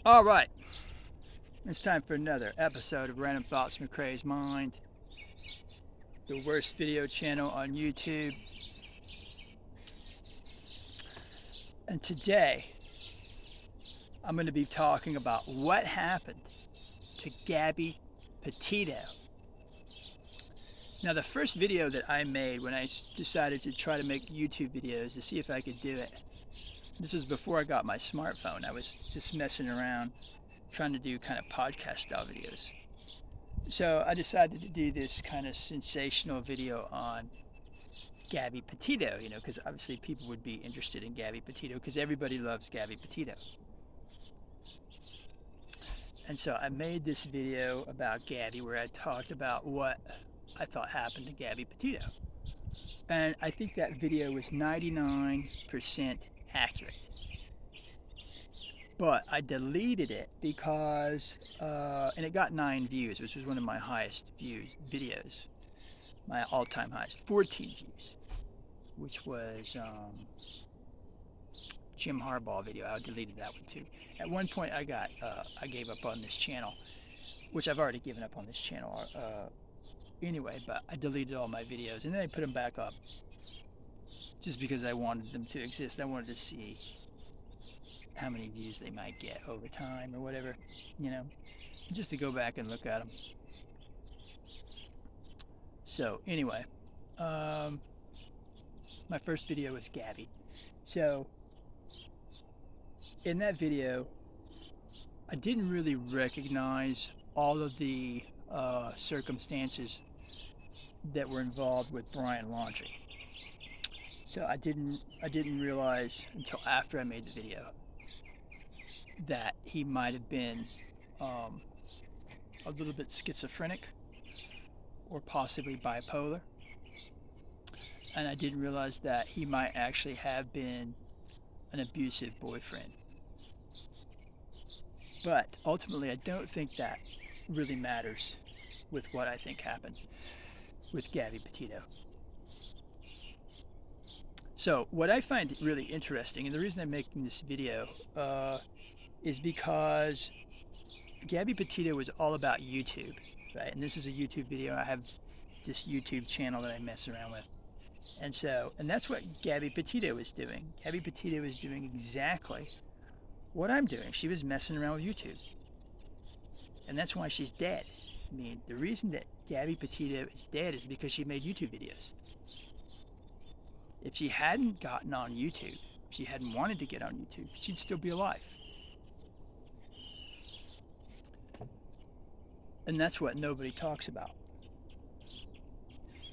All right, it's time for another episode of Random Thoughts McCrae's Mind, the worst video channel on YouTube. And today, I'm going to be talking about what happened to Gabby Petito. Now, the first video that I made when I decided to try to make YouTube videos to see if I could do it, this was before I got my smartphone. I was just messing around trying to do kind of podcast style videos. So I decided to do this kind of sensational video on Gabby Petito, because obviously people would be interested in Gabby Petito because everybody loves Gabby Petito. And so I made this video about Gabby where I talked about what I thought happened to Gabby Petito. And I think that video was 99% accurate. But I deleted it because, and it got 9 views, which was one of my highest views videos, my all-time highest, 14 views, which was Jim Harbaugh video. I deleted that one too. At one point, I gave up on this channel, which I've already given up on this channel anyway. But I deleted all my videos and then I put them back up, just because I wanted them to exist. I wanted to see how many views they might get over time or whatever, just to go back and look at them. So anyway, my first video was Gabby. So in that video, I didn't really recognize all of the circumstances that were involved with Brian Laundrie. So I didn't realize until after I made the video that he might have been a little bit schizophrenic or possibly bipolar. And I didn't realize that he might actually have been an abusive boyfriend. But ultimately, I don't think that really matters with what I think happened with Gabby Petito. So what I find really interesting, and the reason I'm making this video, is because Gabby Petito was all about YouTube, right? And this is a YouTube video. I have this YouTube channel that I mess around with. And that's what Gabby Petito was doing. Gabby Petito was doing exactly what I'm doing. She was messing around with YouTube. And that's why she's dead. I mean, the reason that Gabby Petito is dead is because she made YouTube videos. If she hadn't gotten on YouTube, if she hadn't wanted to get on YouTube, she'd still be alive. And that's what nobody talks about.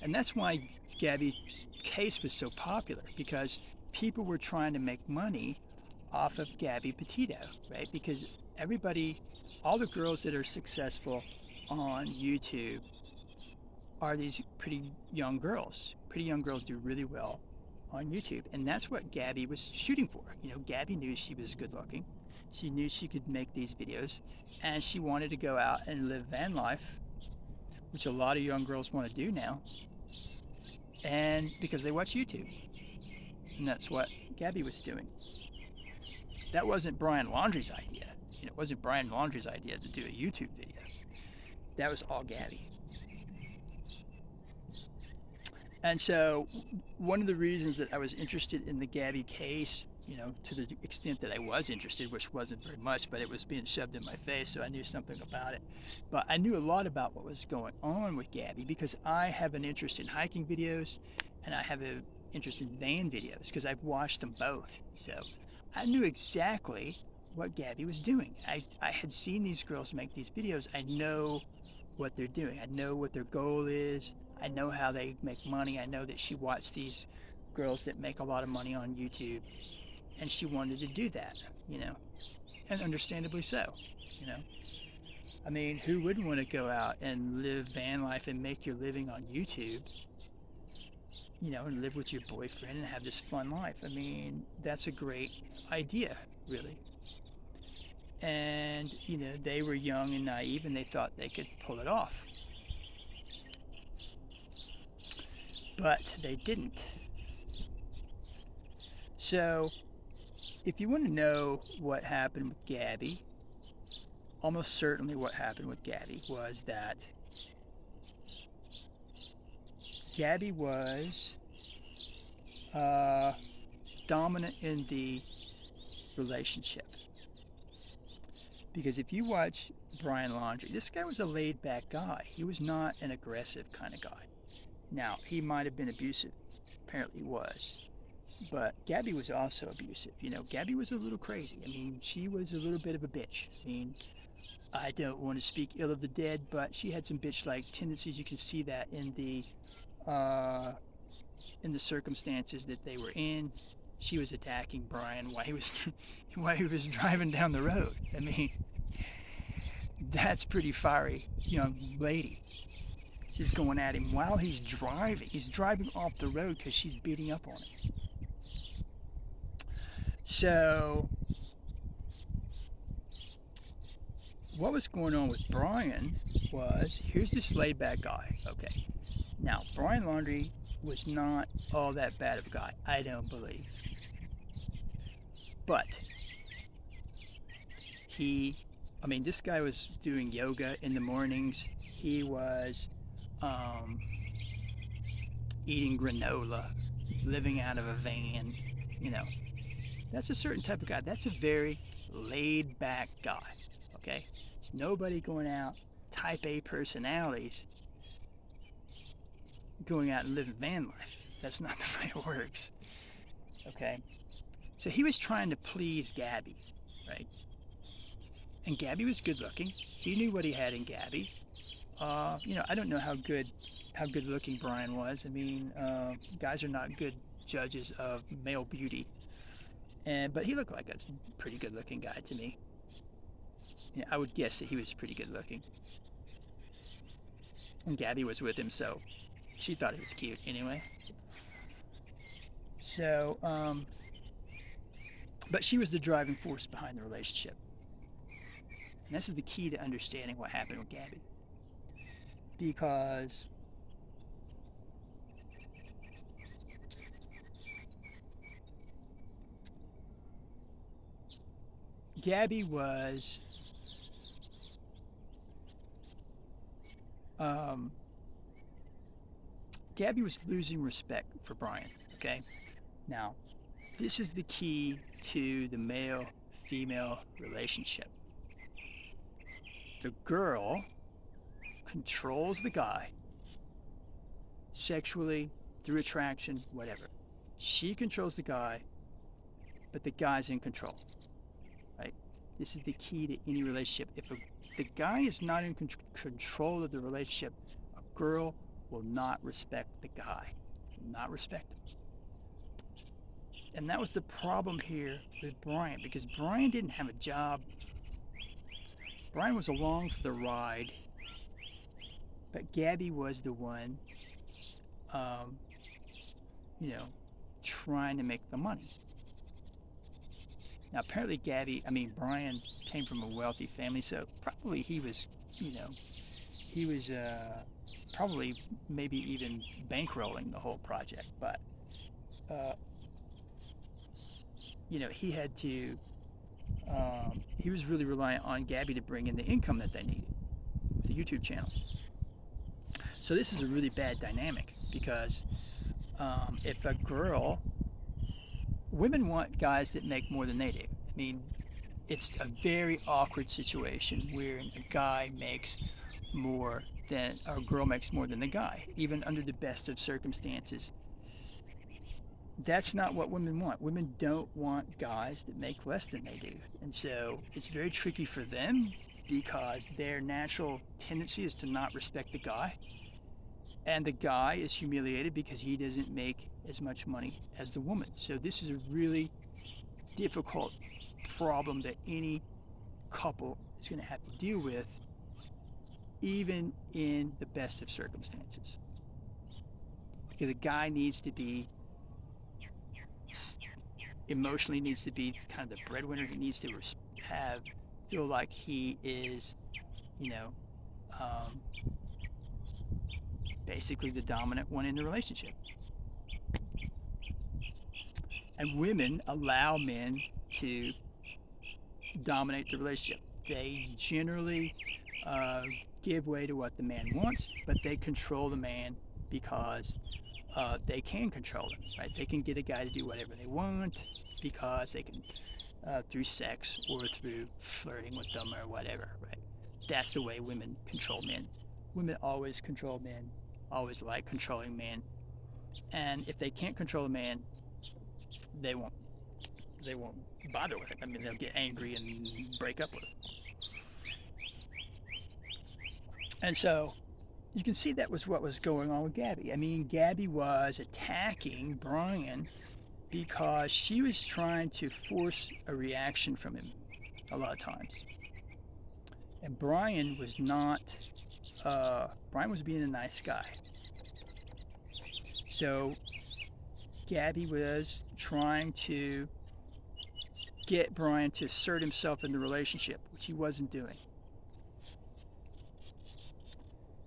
And that's why Gabby's case was so popular, because people were trying to make money off of Gabby Petito, right? Because everybody, all the girls that are successful on YouTube are these pretty young girls. Pretty young girls do really well on YouTube. And that's what Gabby was shooting for. Gabby knew she was good looking. She knew she could make these videos, and she wanted to go out and live van life, which a lot of young girls want to do now, and because they watch YouTube. And that's what Gabby was doing. That wasn't Brian Laundrie's idea. It wasn't Brian Laundrie's idea to do a YouTube video. That was all Gabby. And so one of the reasons that I was interested in the Gabby case, to the extent that I was interested, which wasn't very much, but it was being shoved in my face, so I knew something about it. But I knew a lot about what was going on with Gabby because I have an interest in hiking videos and I have an interest in van videos because I've watched them both. So I knew exactly what Gabby was doing. I had seen these girls make these videos. I know what they're doing. I know what their goal is. I know how they make money. I know that she watched these girls that make a lot of money on YouTube, and she wanted to do that, and understandably so, I mean, who wouldn't want to go out and live van life and make your living on YouTube, and live with your boyfriend and have this fun life? I mean, that's a great idea, really. And, they were young and naive and they thought they could pull it off. But they didn't. So, if you want to know what happened with Gabby, almost certainly what happened with Gabby was that Gabby was uh, dominant in the relationship. Because if you watch Brian Laundrie, this guy was a laid back guy. He was not an aggressive kind of guy. Now, he might have been abusive. Apparently he was. But Gabby was also abusive. You know, Gabby was a little crazy. I mean, she was a little bit of a bitch. I mean, I don't want to speak ill of the dead, but she had some bitch-like tendencies. You can see that uh, in the circumstances that they were in. She was attacking Brian while he was while he was driving down the road. I mean, that's pretty fiery young lady. She's going at him while he's driving. He's driving off the road because she's beating up on him. So, what was going on with Brian was, here's this laid back guy. Okay. Now, Brian Laundrie was not all that bad of a guy, I don't believe. But this guy was doing yoga in the mornings. He was um, eating granola, living out of a van. You know, that's a certain type of guy. That's a very laid back guy. Okay? There's nobody going out, type A personalities, going out and living van life. That's not the way it works. Okay? So he was trying to please Gabby, right? And Gabby was good looking. He knew what he had in Gabby. I don't know how good looking Brian was. I mean, guys are not good judges of male beauty. But he looked like a pretty good looking guy to me. Yeah, I would guess that he was pretty good looking. And Gabby was with him, so she thought he was cute anyway. So, but she was the driving force behind the relationship. And this is the key to understanding what happened with Gabby. Because Gabby was losing respect for Brian. Okay, now this is the key to the male-female relationship. The girl controls the guy sexually, through attraction, whatever. She controls the guy, but the guy's in control. Right? This is the key to any relationship. If the guy is not in control of the relationship, a girl will not respect the guy. Will not respect him. And that was the problem here with Brian, because Brian didn't have a job. Brian was along for the ride, but Gabby was the one, trying to make the money. Now, apparently Brian came from a wealthy family, so probably he was probably maybe even bankrolling the whole project, but, he had to, he was really reliant on Gabby to bring in the income that they needed, the YouTube channel. So this is a really bad dynamic, because if a girl, women want guys that make more than they do. I mean, it's a very awkward situation where a guy makes more than, or a girl makes more than the guy, even under the best of circumstances. That's not what women want. Women don't want guys that make less than they do. And so it's very tricky for them, because their natural tendency is to not respect the guy. And the guy is humiliated because he doesn't make as much money as the woman. So this is a really difficult problem that any couple is going to have to deal with, even in the best of circumstances. Because a guy needs to be, emotionally needs to be kind of the breadwinner. He needs to feel like he is, basically the dominant one in the relationship. And women allow men to dominate the relationship. They generally uh, give way to what the man wants, but they control the man because they can control him, right? They can get a guy to do whatever they want because they can, through sex or through flirting with them or whatever, right? That's the way women control men. Women always control men, always like controlling men, and if they can't control a man, they won't they won't bother with it. I mean, they'll get angry and break up with it. And so you can see that was what was going on with Gabby. I mean, Gabby was attacking Brian because she was trying to force a reaction from him a lot of times. And Brian was not, Brian was being a nice guy. So Gabby was trying to get Brian to assert himself in the relationship, which he wasn't doing.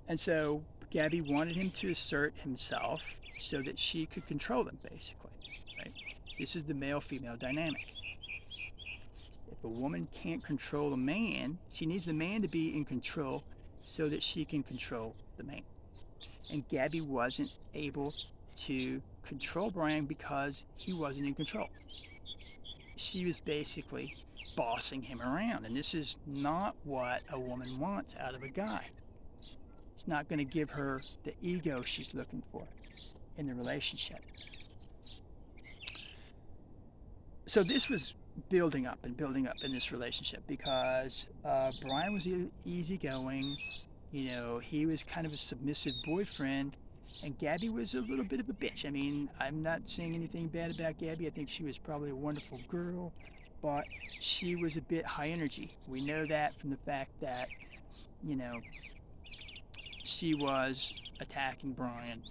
And so Gabby wanted him to assert himself so that she could control him, basically. Right? This is the male-female dynamic. If a woman can't control a man, she needs the man to be in control so that she can control the man. And Gabby wasn't able to control Brian because he wasn't in control. She was basically bossing him around, and this is not what a woman wants out of a guy. It's not going to give her the ego she's looking for in the relationship. So this was building up and building up in this relationship because Brian was easygoing. You know, he was kind of a submissive boyfriend, and Gabby was a little bit of a bitch. I mean, I'm not saying anything bad about Gabby. I think she was probably a wonderful girl, but she was a bit high energy. We know that from the fact that, you know, she was attacking Brian.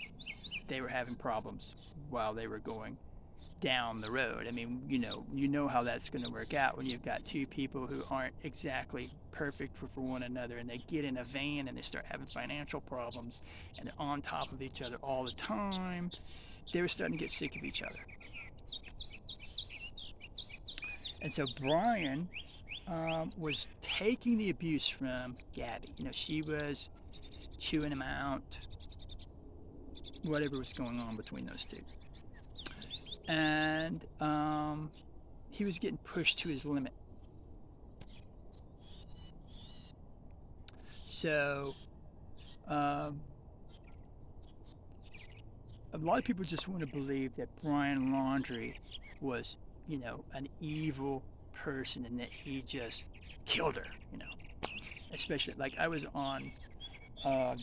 They were having problems while they were going down the road. I mean, you know how that's going to work out when you've got two people who aren't exactly perfect for one another, and they get in a van and they start having financial problems, and they're on top of each other all the time. They were starting to get sick of each other. And so Brian was taking the abuse from Gabby. You know, she was chewing him out, whatever was going on between those two. And he was getting pushed to his limit. So a lot of people just want to believe that Brian Laundrie was, you know, an evil person and that he just killed her, you know. Especially, like, I was on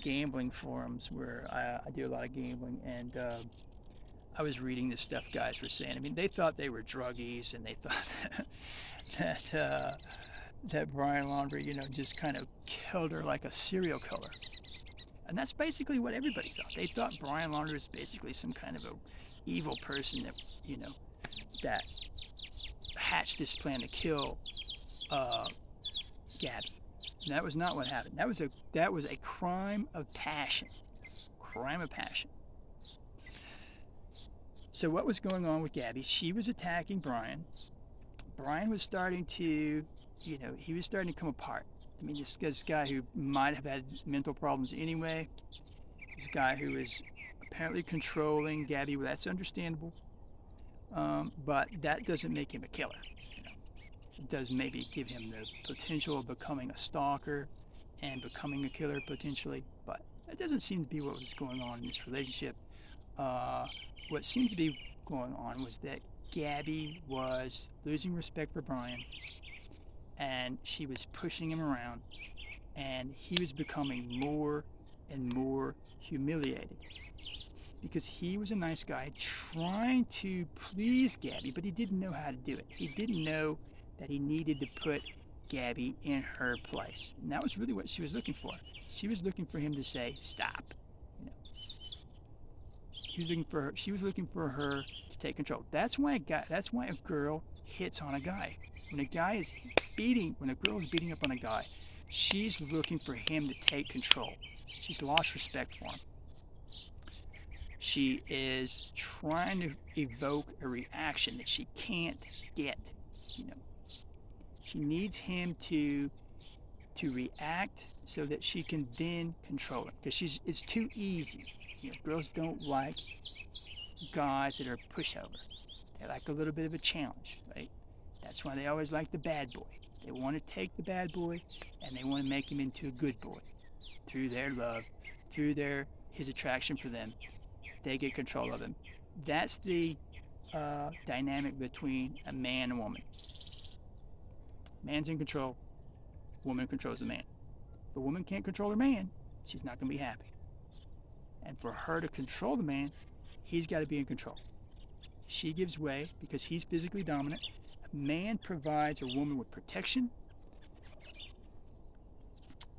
gambling forums where I do a lot of gambling, and I was reading the stuff guys were saying. I mean, they thought they were druggies, and they thought that Brian Laundrie, you know, just kind of killed her like a serial killer. And that's basically what everybody thought. They thought Brian Laundrie was basically some kind of a evil person that, you know, that hatched this plan to kill Gabby. And that was not what happened. That was a crime of passion. Crime of passion. So what was going on with Gabby? She was attacking Brian. Brian was starting to, you know, he was starting to come apart. I mean, this guy who might have had mental problems anyway, this guy who was apparently controlling Gabby. Well, that's understandable, but that doesn't make him a killer. You know, it does maybe give him the potential of becoming a stalker and becoming a killer potentially, but that doesn't seem to be what was going on in this relationship. What seems to be going on was that Gabby was losing respect for Brian, and she was pushing him around, and he was becoming more and more humiliated because he was a nice guy trying to please Gabby, but he didn't know how to do it. He didn't know that he needed to put Gabby in her place, and that was really what she was looking for. She was looking for him to say stop. You know, she was looking for her to take control. That's why a girl hits on a guy. When a girl is beating up on a guy, she's looking for him to take control. She's lost respect for him. She is trying to evoke a reaction that she can't get. You know, she needs him to to react so that she can then control it. Because it's too easy. Girls don't like guys that are a pushover. They like a little bit of a challenge, right? That's why they always like the bad boy. They want to take the bad boy and they want to make him into a good boy through their love, through his attraction for them. They get control of him. That's the dynamic between a man and a woman. Man's in control. Woman controls the man. If the woman can't control her man, she's not going to be happy. And for her to control the man, he's got to be in control. She gives way because he's physically dominant. A man provides a woman with protection,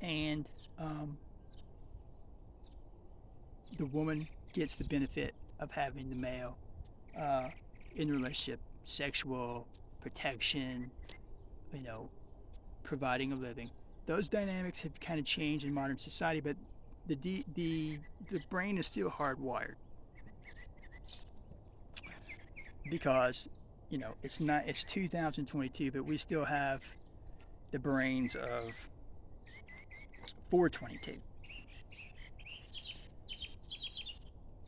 and the woman gets the benefit of having the male in the relationship, sexual protection, providing a living. Those dynamics have kind of changed in modern society, but the brain is still hardwired because it's 2022, but we still have the brains of 422.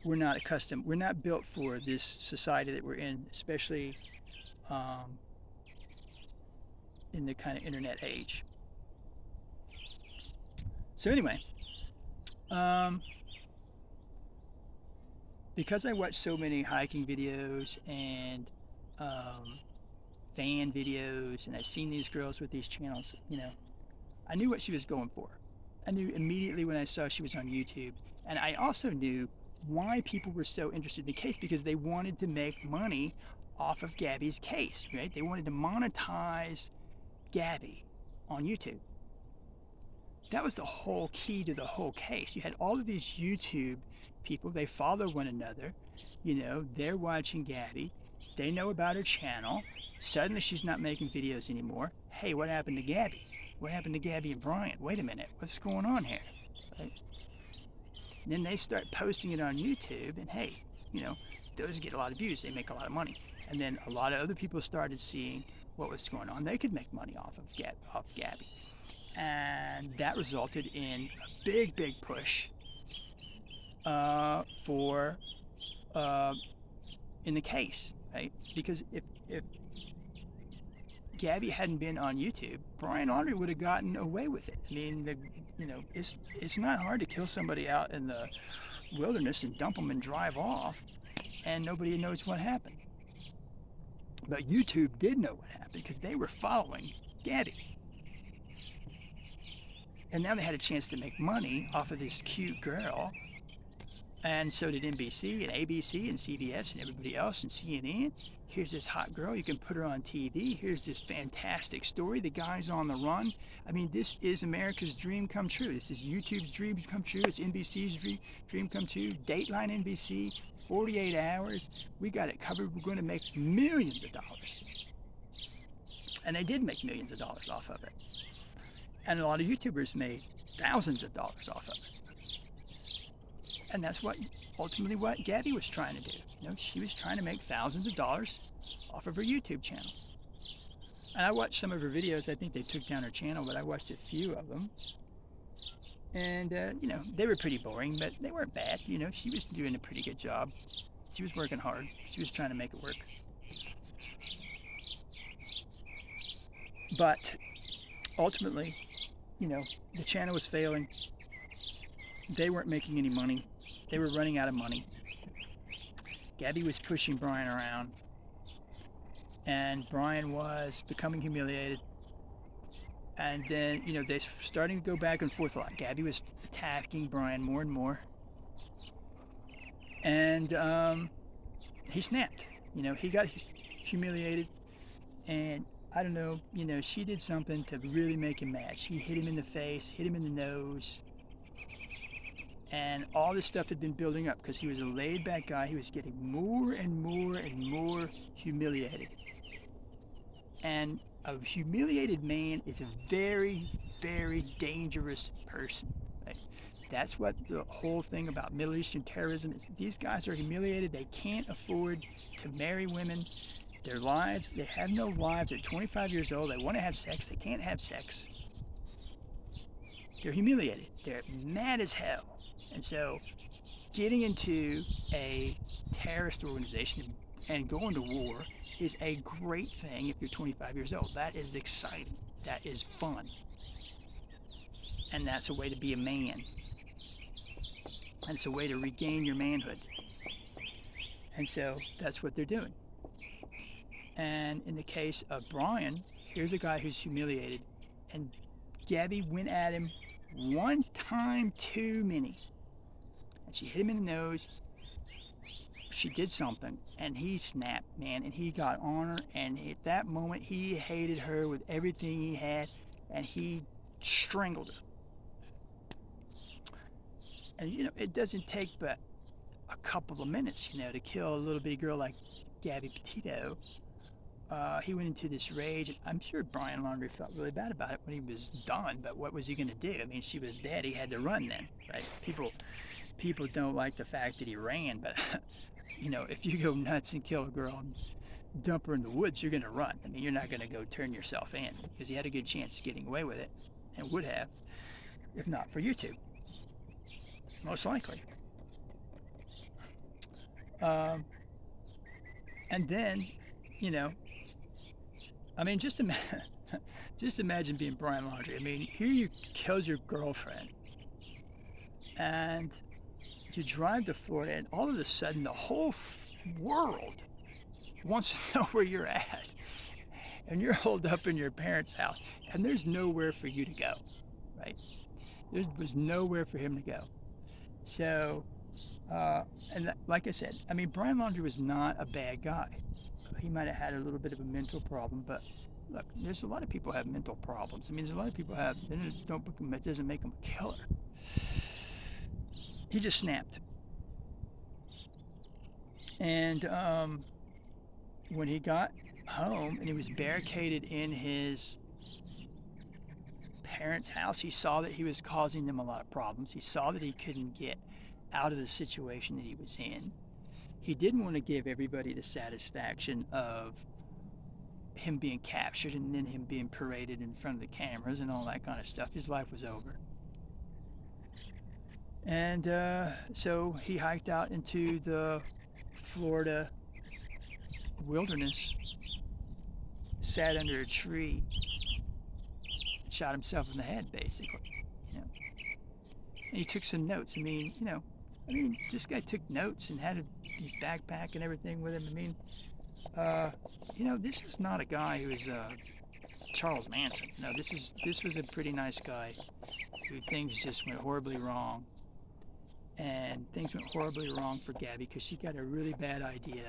We're not built for this society that we're in, especially in the kind of internet age. So anyway, because I watch so many hiking videos and fan videos, and I've seen these girls with these channels, I knew what she was going for. I knew immediately when I saw she was on YouTube, and I also knew why people were so interested in the case, because they wanted to make money off of Gabby's case, right? They wanted to monetize Gabby on YouTube. That was the whole key to the whole case. You had all of these YouTube people, they follow one another, they're watching Gabby, they know about her channel, suddenly she's not making videos anymore. Hey, what happened to Gabby? What happened to Gabby and Brian? Wait a minute, what's going on here? Right? And then they start posting it on YouTube, and hey, those get a lot of views, they make a lot of money. And then a lot of other people started seeing what was going on. They could make money off Gabby. And that resulted in a big push for in the case, right? Because if Gabby hadn't been on YouTube, Brian Audrey would have gotten away with it. I mean, it's not hard to kill somebody out in the wilderness and dump them and drive off, and nobody knows what happened. But YouTube did know what happened because they were following Gabby. And now they had a chance to make money off of this cute girl. And so did NBC and ABC and CBS and everybody else and CNN. Here's this hot girl, you can put her on TV. Here's this fantastic story. The guy's on the run. I mean, this is America's dream come true. This is YouTube's dream come true. It's NBC's dream come true. Dateline NBC, 48 hours. We got it covered. We're going to make millions of dollars. And they did make millions of dollars off of it. And a lot of YouTubers made thousands of dollars off of it. And that's ultimately what Gabby was trying to do. She was trying to make thousands of dollars off of her YouTube channel. And I watched some of her videos. I think they took down her channel, but I watched a few of them. And, they were pretty boring, but they weren't bad. She was doing a pretty good job. She was working hard. She was trying to make it work. But ultimately, the channel was failing. They weren't making any money. They were running out of money. Gabby was pushing Brian around, and Brian was becoming humiliated. And then, they starting to go back and forth a lot. Gabby was attacking Brian more and more. And he snapped. He got humiliated, and I don't know, she did something to really make him mad. She hit him in the face, hit him in the nose. And all this stuff had been building up because he was a laid-back guy. He was getting more and more and more humiliated. And a humiliated man is a very, very dangerous person. Right? That's what the whole thing about Middle Eastern terrorism is. These guys are humiliated. They can't afford to marry women. Their lives, they have no lives. They're 25 years old. They want to have sex. They can't have sex. They're humiliated. They're mad as hell. And so getting into a terrorist organization and going to war is a great thing if you're 25 years old. That is exciting. That is fun. And that's a way to be a man. And it's a way to regain your manhood. And so that's what they're doing. And in the case of Brian, here's a guy who's humiliated. And Gabby went at him one time too many. And she hit him in the nose. She did something. And he snapped, man. And he got on her. And at that moment, he hated her with everything he had. And he strangled her. And, you know, it doesn't take but a couple of minutes, you know, to kill a little bitty girl like Gabby Petito. He went into this rage, and I'm sure Brian Laundrie felt really bad about it when he was done, but what was he going to do? I mean, she was dead. He had to run then, right? People don't like the fact that he ran, but, you know, if you go nuts and kill a girl and dump her in the woods, you're going to run. I mean, you're not going to go turn yourself in, because he had a good chance of getting away with it, and would have, if not for YouTube. Most likely. And then, you know, I mean, just imagine being Brian Laundrie. I mean, here you killed your girlfriend, and you drive to Florida, and all of a sudden, the whole world wants to know where you're at, and you're holed up in your parents' house, and there's nowhere for you to go, right? There was nowhere for him to go. So, like I said, I mean, Brian Laundrie was not a bad guy. He might have had a little bit of a mental problem, but look, there's a lot of people who have mental problems. I mean, there's a lot of people who have, it doesn't make them a killer. He just snapped. And when he got home and he was barricaded in his parents' house, he saw that he was causing them a lot of problems. He saw that he couldn't get out of the situation that he was in. He didn't want to give everybody the satisfaction of him being captured and then him being paraded in front of the cameras and all that kind of stuff. His life was over. And so he hiked out into the Florida wilderness, sat under a tree, shot himself in the head, basically. You know, and he took some notes. I mean, this guy took notes and had his backpack and everything with him. I mean, this was not a guy who was Charles Manson. No, this was a pretty nice guy who things just went horribly wrong. And things went horribly wrong for Gabby because she got a really bad idea.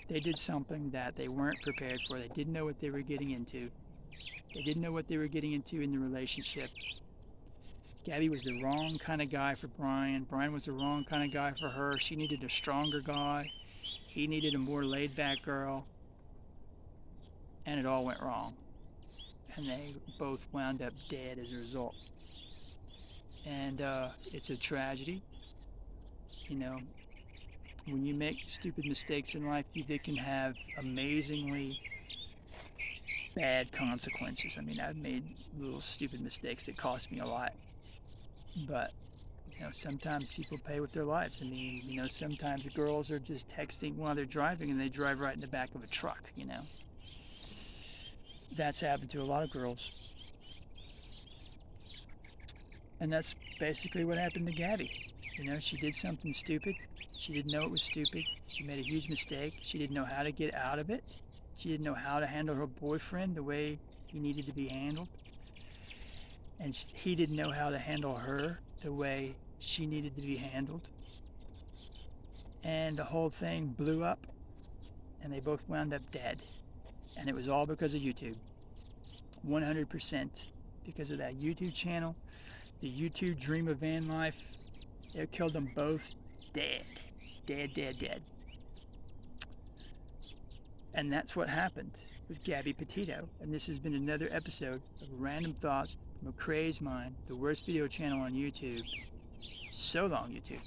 They did something that they weren't prepared for. They didn't know what they were getting into. They didn't know what they were getting into in the relationship. Gabby was the wrong kind of guy for Brian. Brian was the wrong kind of guy for her. She needed a stronger guy. He needed a more laid-back girl. And it all went wrong. And they both wound up dead as a result. And it's a tragedy. You know, when you make stupid mistakes in life, they can have amazingly bad consequences. I mean, I've made little stupid mistakes that cost me a lot. But, sometimes people pay with their lives. I mean, sometimes girls are just texting while they're driving and they drive right in the back of a truck, That's happened to a lot of girls. And that's basically what happened to Gabby. She did something stupid. She didn't know it was stupid. She made a huge mistake. She didn't know how to get out of it. She didn't know how to handle her boyfriend the way he needed to be handled. And he didn't know how to handle her the way she needed to be handled. And the whole thing blew up, and they both wound up dead. And it was all because of YouTube. 100% because of that YouTube channel. The YouTube dream of van life, it killed them both dead. Dead. And that's what happened with Gabby Petito. And this has been another episode of Random Thoughts from a Crazed Mind, the worst video channel on YouTube. So long, YouTube.